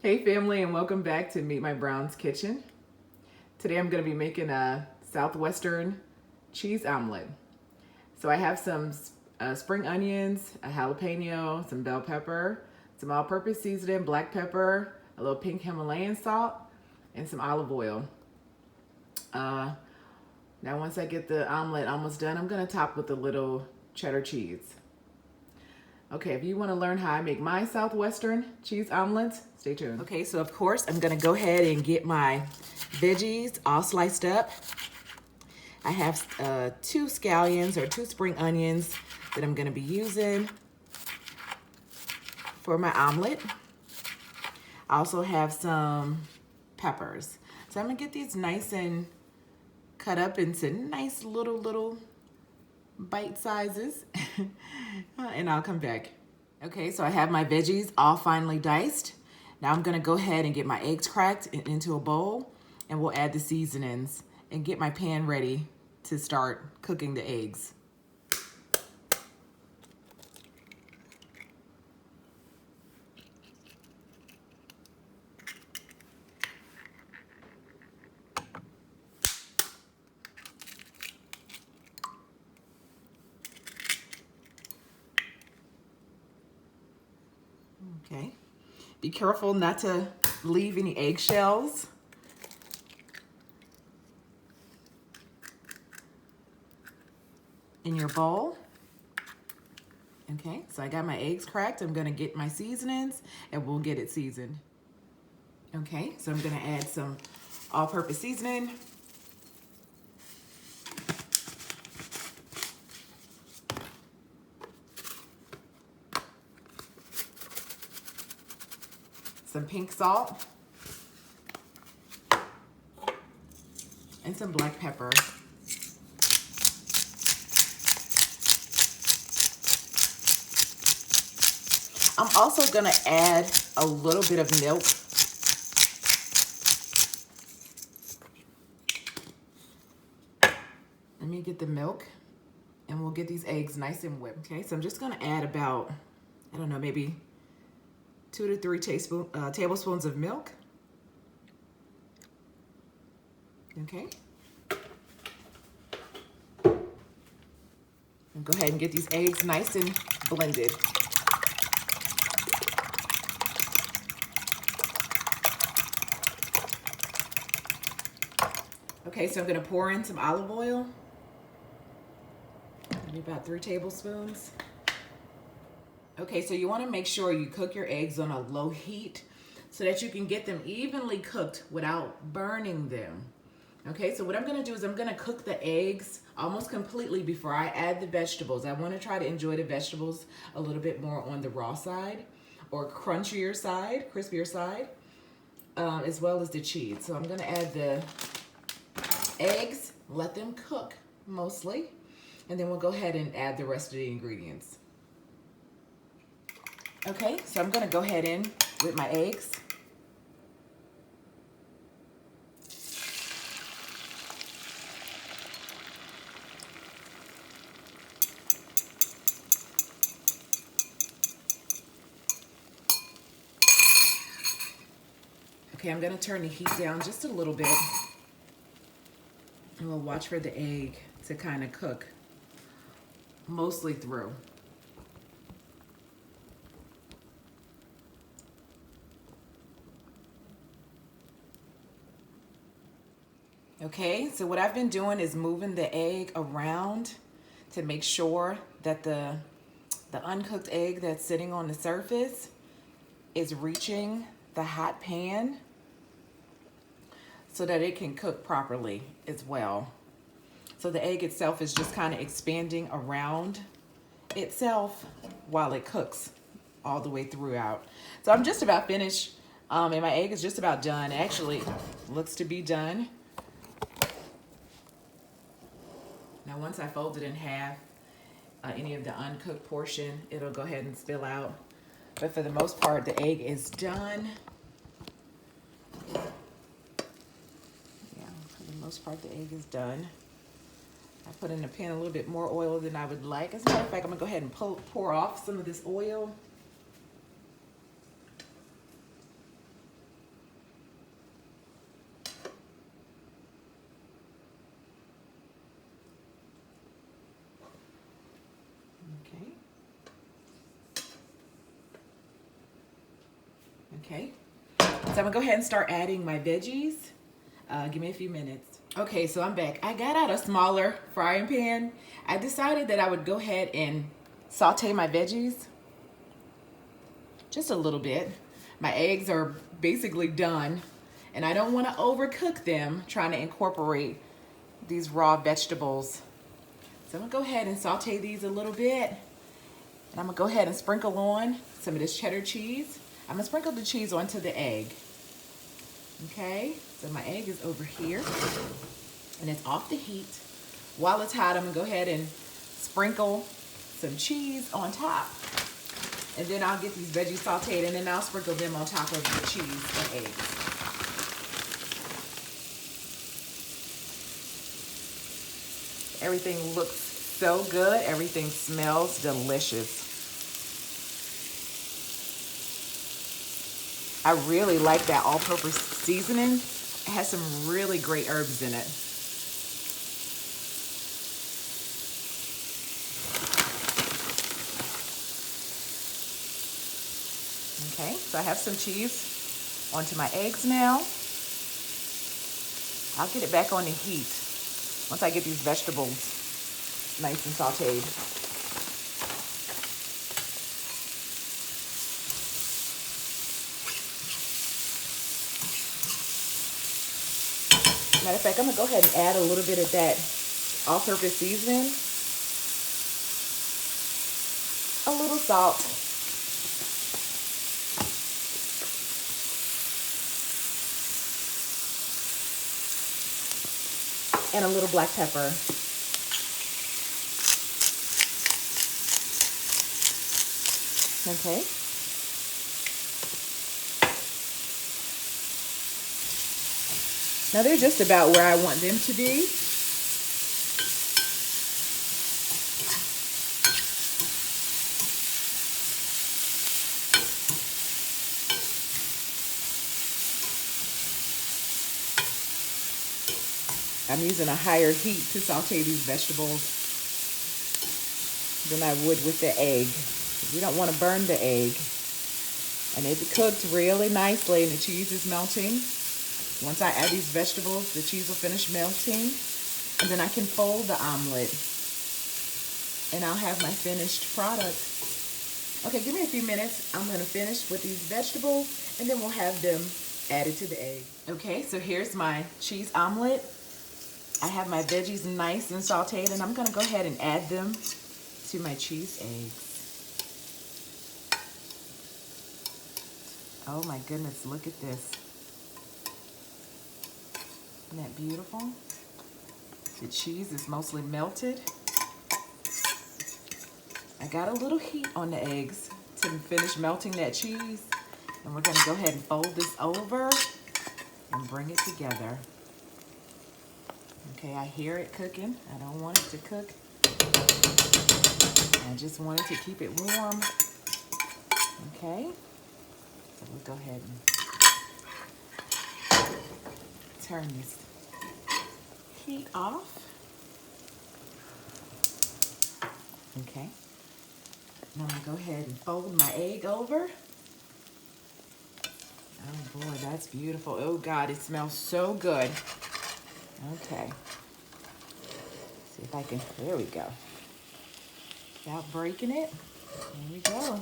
Hey family, and welcome back to Meet My Brown's Kitchen. Today I'm going to be making a Southwestern cheese omelet. So I have some spring onions, a jalapeno, some bell pepper, some all-purpose seasoning, black pepper, a little pink Himalayan salt, and some olive oil. Now once I get the omelet almost done, I'm going to top with a little cheddar cheese. Okay, if you want to learn how I make my Southwestern cheese omelets, stay tuned. Okay, so of course I'm gonna go ahead and get my veggies all sliced up. I have 2 scallions or 2 spring onions that I'm gonna be using for my omelet. I also have some peppers. So I'm gonna get these nice and cut up into nice little bite sizes and I'll come back. Okay, so I have my veggies all finely diced. Now I'm gonna go ahead and get my eggs cracked into a bowl, and we'll add the seasonings and get my pan ready to start cooking the eggs. Okay, be careful not to leave any eggshells. In your bowl. Okay, so I got my eggs cracked. I'm gonna get my seasonings and we'll get it seasoned. Okay, so I'm gonna add some all-purpose seasoning. Some pink salt. And some black pepper. I'm also gonna add a little bit of milk. Let me get the milk and we'll get these eggs nice and whipped. Okay, so I'm just gonna add about, I don't know, maybe 2 to 3 tablespoons of milk. Okay. And go ahead and get these eggs nice and blended. Okay, so I'm gonna pour in some olive oil. Maybe about 3 tablespoons. Okay, so you wanna make sure you cook your eggs on a low heat so that you can get them evenly cooked without burning them. Okay, so what I'm gonna do is I'm gonna cook the eggs almost completely before I add the vegetables. I wanna try to enjoy the vegetables a little bit more on the raw side or crunchier side, crispier side, as well as the cheese. So I'm gonna add the eggs, let them cook mostly, and then we'll go ahead and add the rest of the ingredients. Okay, so I'm gonna go ahead in with my eggs. Okay, I'm gonna turn the heat down just a little bit. And we'll watch for the egg to kind of cook mostly through. Okay, so what I've been doing is moving the egg around to make sure that the uncooked egg that's sitting on the surface is reaching the hot pan so that it can cook properly as well. So the egg itself is just kind of expanding around itself while it cooks all the way throughout. So I'm just about finished, and my egg is just about done. Actually, looks to be done. Now once I fold it in half, any of the uncooked portion, it'll go ahead and spill out. But for the most part, the egg is done. Most part the egg is done. I put in the pan a little bit more oil than I would like. As a matter of fact, I'm gonna go ahead and pour off some of this oil. Okay, so I'm gonna go ahead and start adding my veggies. Give me a few minutes. Okay, so I'm back. I got out a smaller frying pan. I decided that I would go ahead and saute my veggies just a little bit. My eggs are basically done, and I don't want to overcook them trying to incorporate these raw vegetables. So I'm gonna go ahead and saute these a little bit, and I'm gonna go ahead and sprinkle on some of this cheddar cheese. I'm gonna sprinkle the cheese onto the egg. Okay, so my egg is over here, and it's off the heat. While it's hot, I'm gonna go ahead and sprinkle some cheese on top. And then I'll get these veggies sauteed, and then I'll sprinkle them on top of the cheese and eggs. Everything looks so good. Everything smells delicious. I really like that all-purpose seasoning. It has some really great herbs in it. Okay, so I have some cheese onto my eggs now. I'll get it back on the heat once I get these vegetables nice and sauteed. Matter of fact, I'm gonna go ahead and add a little bit of that all-purpose seasoning. A little salt. And a little black pepper. Okay. Now they're just about where I want them to be. I'm using a higher heat to saute these vegetables than I would with the egg. You don't want to burn the egg. And it's cooked really nicely and the cheese is melting. Once I add these vegetables, the cheese will finish melting. And then I can fold the omelet. And I'll have my finished product. Okay, give me a few minutes. I'm going to finish with these vegetables and then we'll have them added to the egg. Okay, so here's my cheese omelet. I have my veggies nice and sauteed, and I'm gonna go ahead and add them to my cheese eggs. Oh my goodness, look at this. Isn't that beautiful? The cheese is mostly melted. I got a little heat on the eggs to finish melting that cheese. And we're gonna go ahead and fold this over and bring it together. Okay, I hear it cooking. I don't want it to cook. I just wanted to keep it warm. Okay, so we'll go ahead and turn this heat off. Okay, now I'm gonna go ahead and fold my egg over. Oh boy, that's beautiful. Oh God, it smells so good. Okay, see if I can, there we go. Without breaking it, there we go.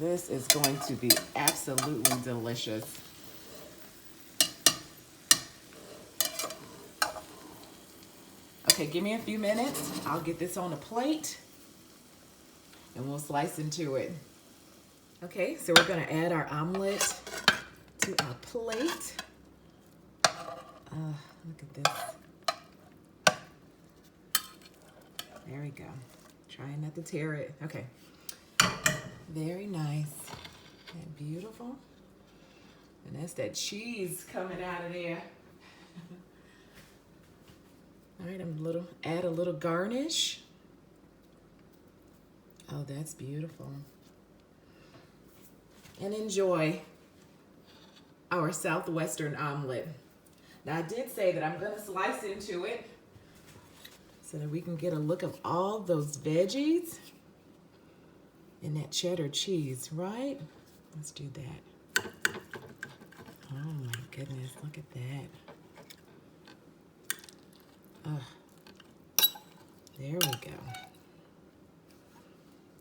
This is going to be absolutely delicious. Okay, give me a few minutes. I'll get this on a plate and we'll slice into it. Okay, so we're gonna add our omelet to our plate. Look at this. There we go. Trying not to tear it. Okay. Very nice. Isn't that beautiful? And that's that cheese coming out of there. All right, add a little garnish. Oh, that's beautiful. And enjoy our Southwestern omelet. Now I did say that I'm gonna slice into it. so that we can get a look of all those veggies and that cheddar cheese, right? Let's do that. Oh my goodness, look at that. There we go.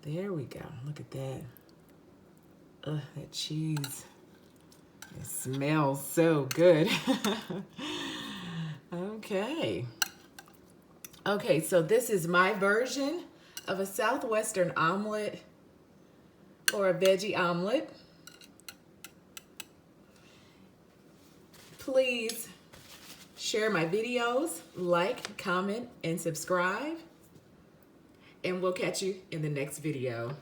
There we go. Look at that. That cheese. It smells so good. Okay. Okay, so this is my version of a Southwestern omelet or a veggie omelet. Please share my videos, like, comment, and subscribe. And we'll catch you in the next video.